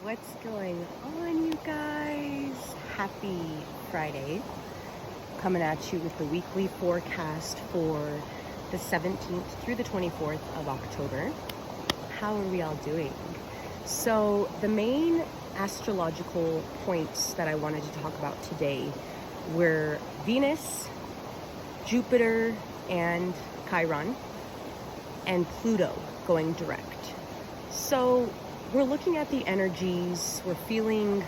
What's going on, you guys? Happy Friday. Coming at you with the weekly forecast for the 17th through the 24th of October. How are we all doing? So the main astrological points that I wanted to talk about today were Venus, Jupiter, and Chiron, and Pluto going direct. So we're looking at the energies, we're feeling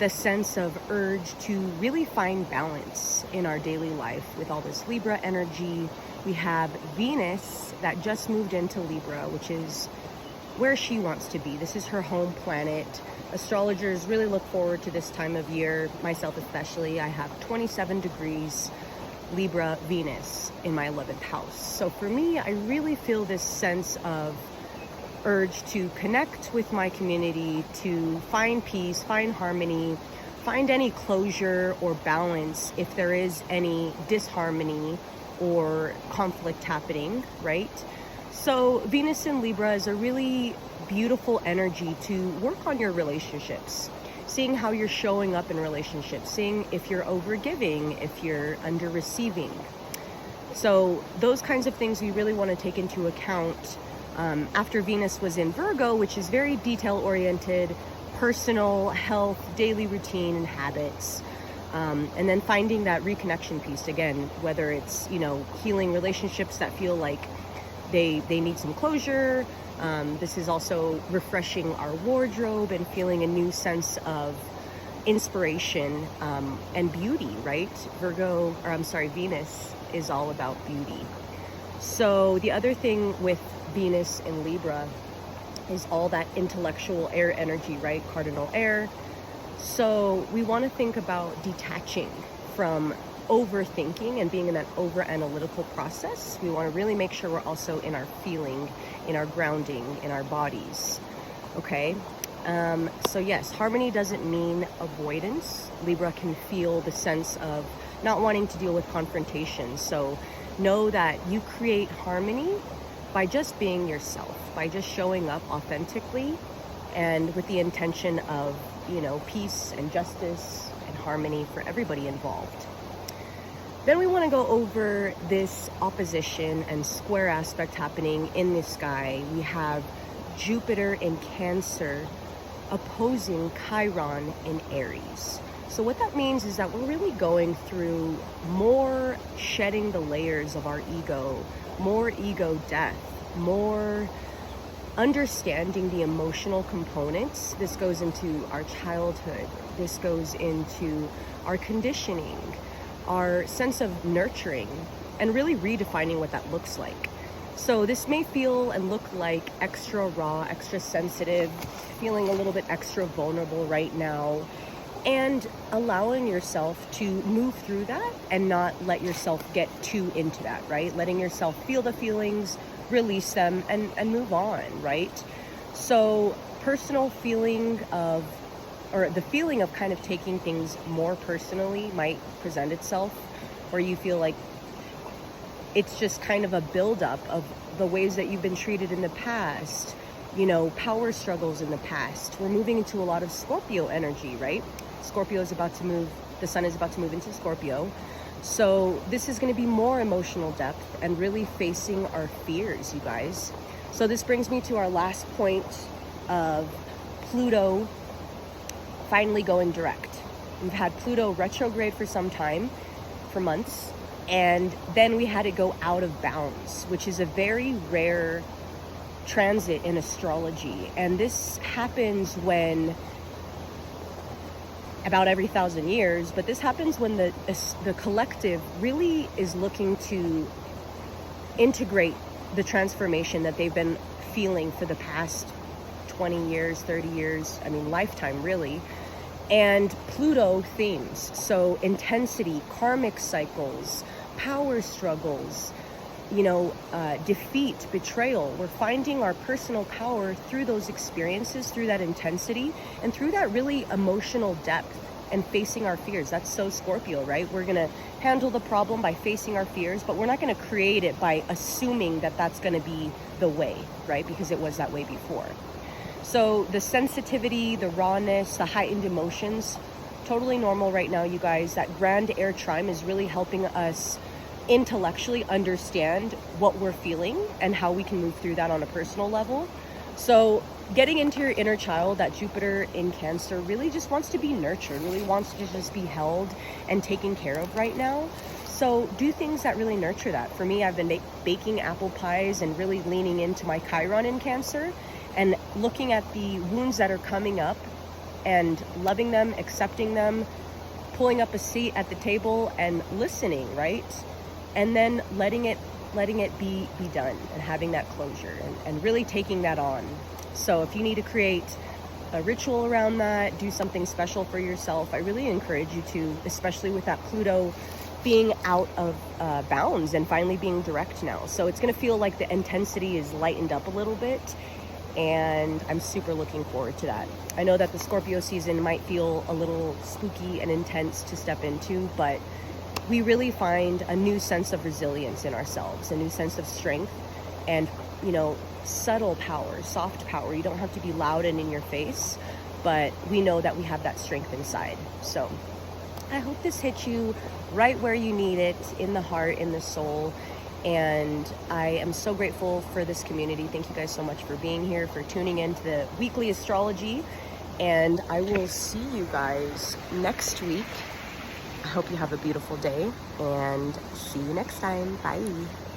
the sense of urge to really find balance in our daily life with all this Libra energy. We have Venus that just moved into Libra, which is where she wants to be. This is her home planet. Astrologers really look forward to this time of year, myself especially. I have 27 degrees Libra Venus in my 11th house. So for me, I really feel this sense of urge to connect with my community, to find peace, find harmony, find any closure or balance if there is any disharmony or conflict happening, right? So Venus in Libra is a really beautiful energy to work on your relationships, seeing how you're showing up in relationships, seeing if you're overgiving, if you're under receiving. So those kinds of things we really want to take into account after Venus was in Virgo, which is very detail-oriented, personal, health, daily routine, and habits. And then finding that reconnection piece again, whether it's, healing relationships that feel like they need some closure. This is also refreshing our wardrobe and feeling a new sense of inspiration and beauty, right? Venus is all about beauty. So the other thing with Venus in Libra is all that intellectual air energy, right? Cardinal air. So we want to think about detaching from overthinking and being in that over-analytical process. We want to really make sure we're also in our feeling, in our grounding, in our bodies. Okay? So yes, harmony doesn't mean avoidance. Libra can feel the sense of not wanting to deal with confrontation. So know that you create harmony by just being yourself, by just showing up authentically and with the intention of, peace and justice and harmony for everybody involved. Then we want to go over this opposition and square aspect happening in the sky. We have Jupiter in Cancer opposing Chiron in Aries. So what that means is that we're really going through more shedding the layers of our ego, more ego death, more understanding the emotional components. This goes into our childhood. This goes into our conditioning, our sense of nurturing, and really redefining what that looks like. So this may feel and look like extra raw, extra sensitive, feeling a little bit extra vulnerable right now, and allowing yourself to move through that and not let yourself get too into that, right? Letting yourself feel the feelings, release them, and move on, right? So personal feeling of, or the feeling of kind of taking things more personally might present itself, where you feel like it's just kind of a buildup of the ways that you've been treated in the past, power struggles in the past. We're moving into a lot of Scorpio energy, right? Scorpio is about to move, the sun is about to move into Scorpio. So this is going to be more emotional depth and really facing our fears, you guys. So this brings me to our last point of Pluto finally going direct. We've had Pluto retrograde for some time, for months, and then we had it go out of bounds, which is a very rare transit in astrology. And this happens when about every 1,000 years, but this happens when the collective really is looking to integrate the transformation that they've been feeling for the past 20 years, 30 years, lifetime really, and Pluto themes. So intensity, karmic cycles, power struggles, defeat, betrayal. We're finding our personal power through those experiences, through that intensity, and through that really emotional depth and facing our fears. That's so Scorpio, right? We're going to handle the problem by facing our fears, but we're not going to create it by assuming that that's going to be the way, right? Because it was that way before. So the sensitivity, the rawness, the heightened emotions, totally normal right now, you guys. That grand air trine is really helping us intellectually understand what we're feeling and how we can move through that on a personal level. So getting into your inner child, that Jupiter in Cancer really just wants to be nurtured, really wants to just be held and taken care of right now. So do things that really nurture that. For me, I've been baking apple pies and really leaning into my Chiron in Cancer and looking at the wounds that are coming up and loving them, accepting them, pulling up a seat at the table and listening, right? And then letting it be done and having that closure and really taking that on. So if you need to create a ritual around that, do something special for yourself, I really encourage you to, especially with that Pluto being out of bounds and finally being direct now. So it's going to feel like the intensity is lightened up a little bit, and I'm super looking forward to that. I know that the Scorpio season might feel a little spooky and intense to step into, but we really find a new sense of resilience in ourselves, a new sense of strength and, you know, subtle power, soft power. You don't have to be loud and in your face, but we know that we have that strength inside. So I hope this hit you right where you need it, in the heart, in the soul. And I am so grateful for this community. Thank you guys so much for being here, for tuning in to the weekly astrology. And I will see you guys next week. I hope you have a beautiful day and see you next time. Bye.